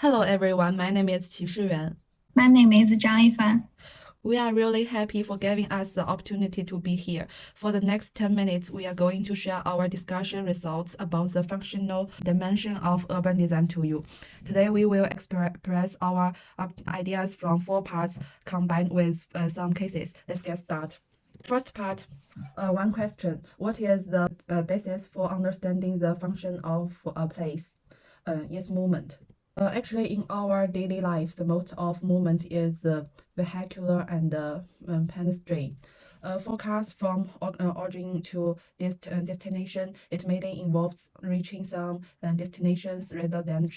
Hello everyone, my name is Qi Shiyuan. My name is Zhang Yifan. We are really happy for giving us the opportunity to be here. For the next 10 minutes, we are going to share our discussion results about the functional dimension of urban design to you. Today, we will express our ideas from four parts combined with some cases. Let's get started. First part, one question. What is the basis for understanding the function of a place? Its movement. Actually, in our daily life, the most of movement is vehicular and pedestrian. For cars from origin to destination, it mainly involves reaching some destinations rather than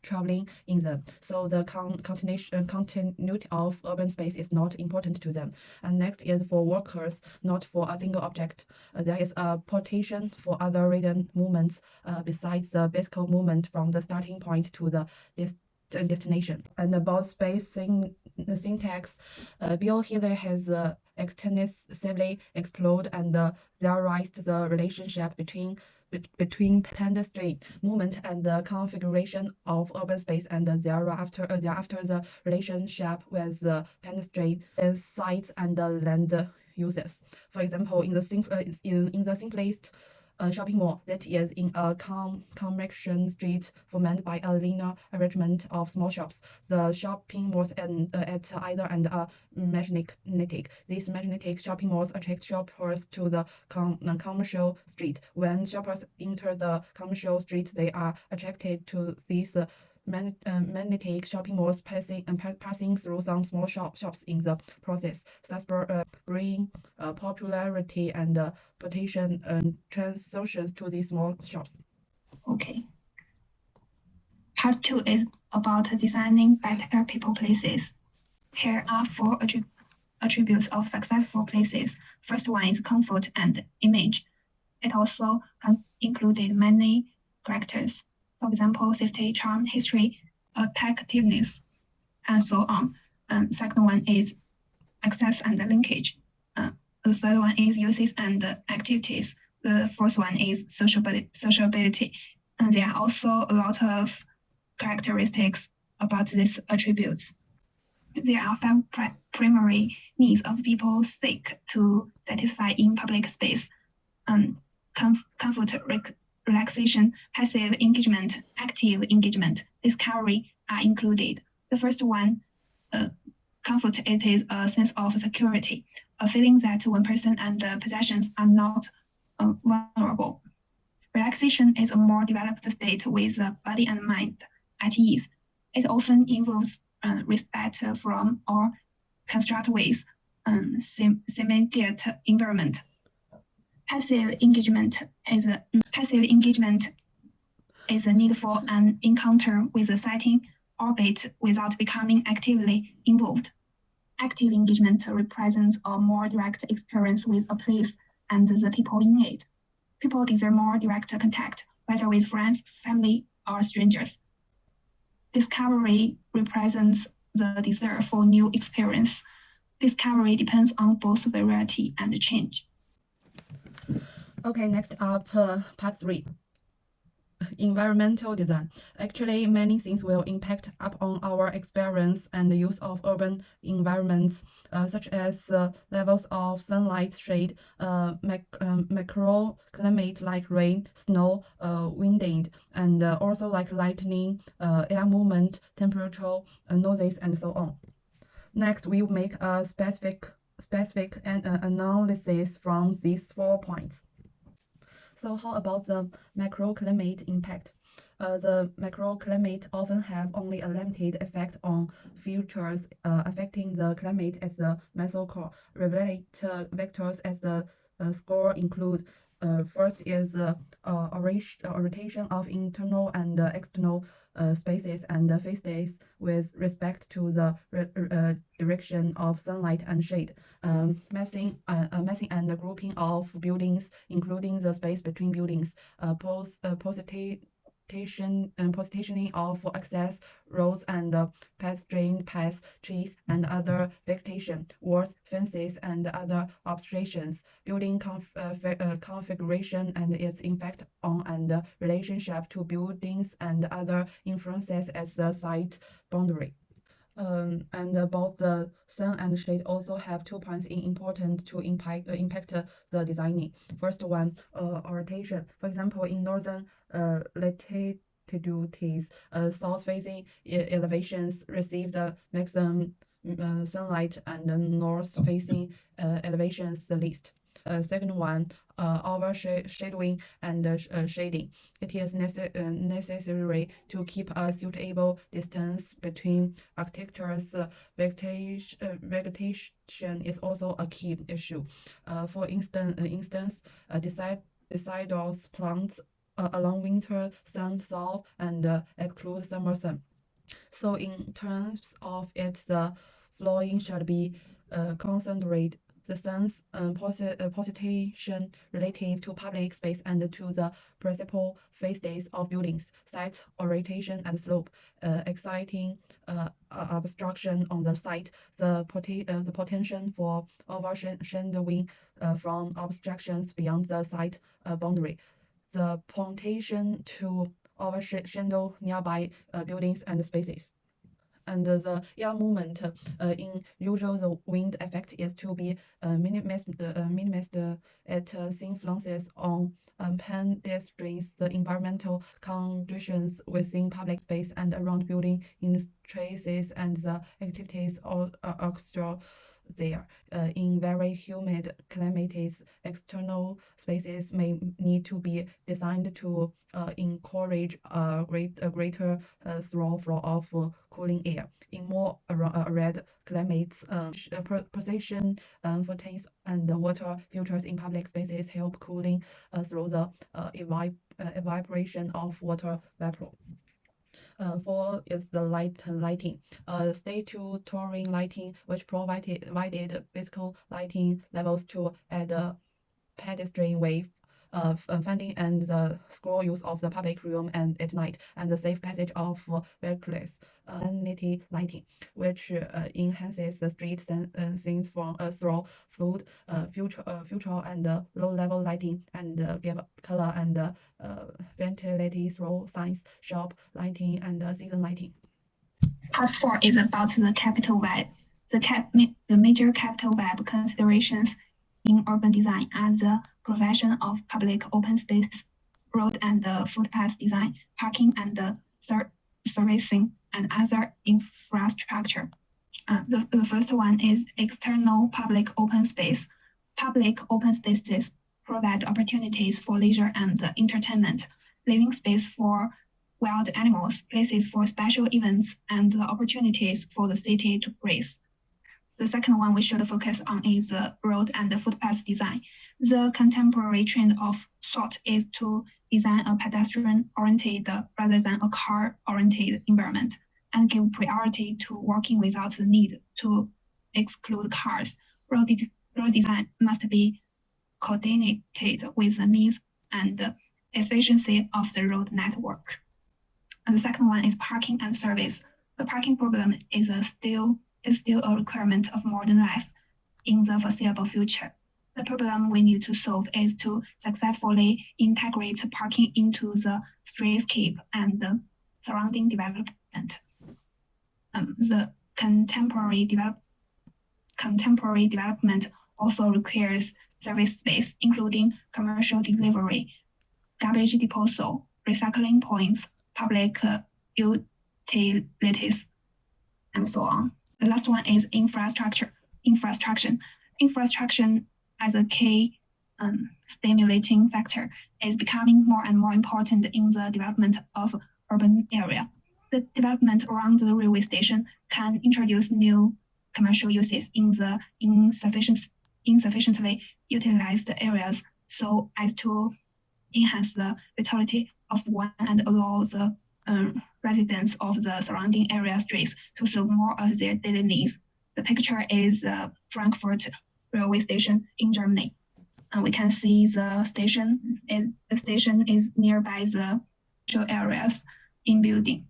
traveling in them. So the continuity of urban space is not important to them. And next is for workers, not for a single object. There is a potential for other rhythm movements besides the basic movement from the starting point to the destination. And about space syntax, Bill Healy has extensively explored and theorized the relationship between pedestrian movement and the configuration of urban space, and thereafter the relationship with the pedestrian sites and the land uses. For example, in the simplest shopping mall that is in a connection street formed by a linear arrangement of small shops. The shopping malls at either end are magnetic. These magnetic shopping malls attract shoppers to the commercial street. When shoppers enter the commercial street, they are attracted to these magnetic shopping malls passing through some small shops in the process, thus bringing popularity and potential transactions to these small shops. Okay. Part 2 is about designing better people places. Here are four attributes of successful places. First one is comfort and image. It also included many characters. For example, safety, charm, history, attractiveness, and so on. Second one is access and linkage. The third one is uses and activities. The fourth one is sociability. And there are also a lot of characteristics about these attributes. There are five primary needs of people seek to satisfy in public space. Comfort, relaxation, passive engagement, active engagement, discovery are included. The first one, comfort, it is a sense of security, a feeling that one person and possessions are not vulnerable. Relaxation is a more developed state with the body and mind at ease. It often involves respect from or construct with immediate environment. Passive engagement is a need for an encounter with a setting, albeit without becoming actively involved. Active engagement represents a more direct experience with a place and the people in it. People desire more direct contact, whether with friends, family, or strangers. Discovery represents the desire for new experience. Discovery depends on both variety and change. Okay, next up, part 3. Environmental design. Actually, many things will impact upon our experience and the use of urban environments, such as levels of sunlight, shade, microclimate like rain, snow, wind, and also like lightning, air movement, temperature, noises, and so on. Next, we make a specific analysis from these 4 points. So how about the microclimate impact? The microclimate often have only a limited effect on features affecting the climate as the mesocore. Relate vectors as the score include first is the orientation of internal and external spaces and phases with respect to the direction of sunlight and shade. Massing and grouping of buildings, including the space between buildings. Positive positioning of access roads and pedestrian paths, trees, and other vegetation, walls, fences, and other obstructions, building configuration and its effect on and relationship to buildings and other influences at the site boundary. And both the sun and shade also have 2 points in important to impact the designing. First one, orientation. For example, in northern latitudes, south-facing elevations receive the maximum sunlight, and the north-facing elevations the least. Second one, overshadowing and shading. It is necessary to keep a suitable distance between architectures. Vegetation is also a key issue. For instance, deciduous plants along winter sun solve and exclude summer sun. So in terms of it, the flooring should be concentrated the sun's position relative to public space and to the principal faces of buildings, site orientation and slope, exciting obstruction on the site, the potential for overshadowing from obstructions beyond the site boundary, the potential to overshadow nearby buildings and spaces. And the air movement, in usual, the wind effect is to be minimized at influences on pedestrians, the environmental conditions within public space and around building industries, and the activities orchestra there. In very humid climates, external spaces may need to be designed to encourage a greater flow of cooling air. In more arid climates, precision fountains and water filters in public spaces help cooling through the evaporation of water vapor. 4 is the lighting. Statutory lighting, which provided physical lighting levels to add a pedestrian wave of funding and the scroll use of the public room and at night, and the safe passage of vehicles. Vanity lighting, which enhances the street scenes from through flood, future and low-level lighting, and give color and ventility through signs, shop lighting, and season lighting. Part 4 is about the capital web. The major capital web considerations in urban design are the provision of public open space, road and footpath design, parking and servicing, and other infrastructure. The first one is external public open space. Public open spaces provide opportunities for leisure and entertainment, living space for wild animals, places for special events, and opportunities for the city to breathe. The second one we should focus on is the road and the footpath design. The contemporary trend of thought is to design a pedestrian-oriented rather than a car-oriented environment, and give priority to walking without the need to exclude cars. Road design must be coordinated with the needs and efficiency of the road network. And the second one is parking and service. The parking problem is still a requirement of modern life in the foreseeable future. The problem we need to solve is to successfully integrate parking into the streetscape and the surrounding development. The contemporary development also requires service space, including commercial delivery, garbage disposal, recycling points, public utilities, and so on. The last one is infrastructure. Infrastructure as a key stimulating factor is becoming more and more important in the development of urban area. The development around the railway station can introduce new commercial uses in the insufficiently utilized areas, so as to enhance the vitality of one and allow the residents of the surrounding area streets to serve more of their daily needs. The picture is Frankfurt railway station in Germany. And we can see the station is nearby the social areas in building.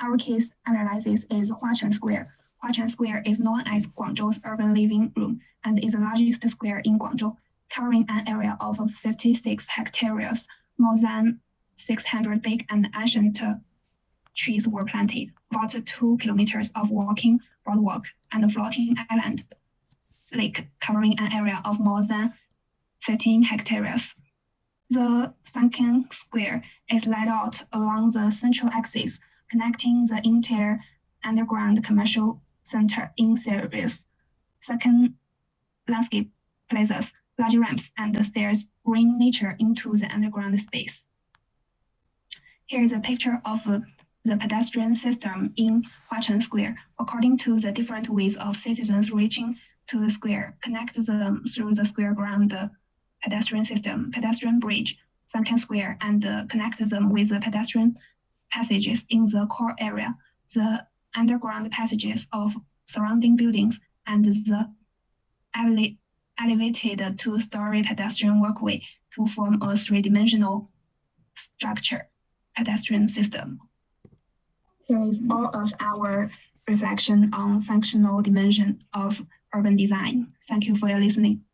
Our case analysis is Huaquan Square. Huaquan Square is known as Guangzhou's urban living room and is the largest square in Guangzhou, covering an area of 56 hectares. More than 600 big and ancient trees were planted, about 2 kilometers of walking boardwalk, and a floating island lake covering an area of more than 15 hectares. The sunken square is laid out along the central axis, connecting the entire underground commercial center in series. Second landscape plazas, large ramps, and stairs bring nature into the underground space. Here is a picture of the pedestrian system in Huaquan Square. According to the different ways of citizens reaching to the square, connect them through the square ground pedestrian system, pedestrian bridge, sunken square, and connect them with the pedestrian passages in the core area, the underground passages of surrounding buildings, and the elevated two-story pedestrian walkway to form a three-dimensional structure pedestrian system. Here is all of our reflection on functional dimension of urban design. Thank you for your listening.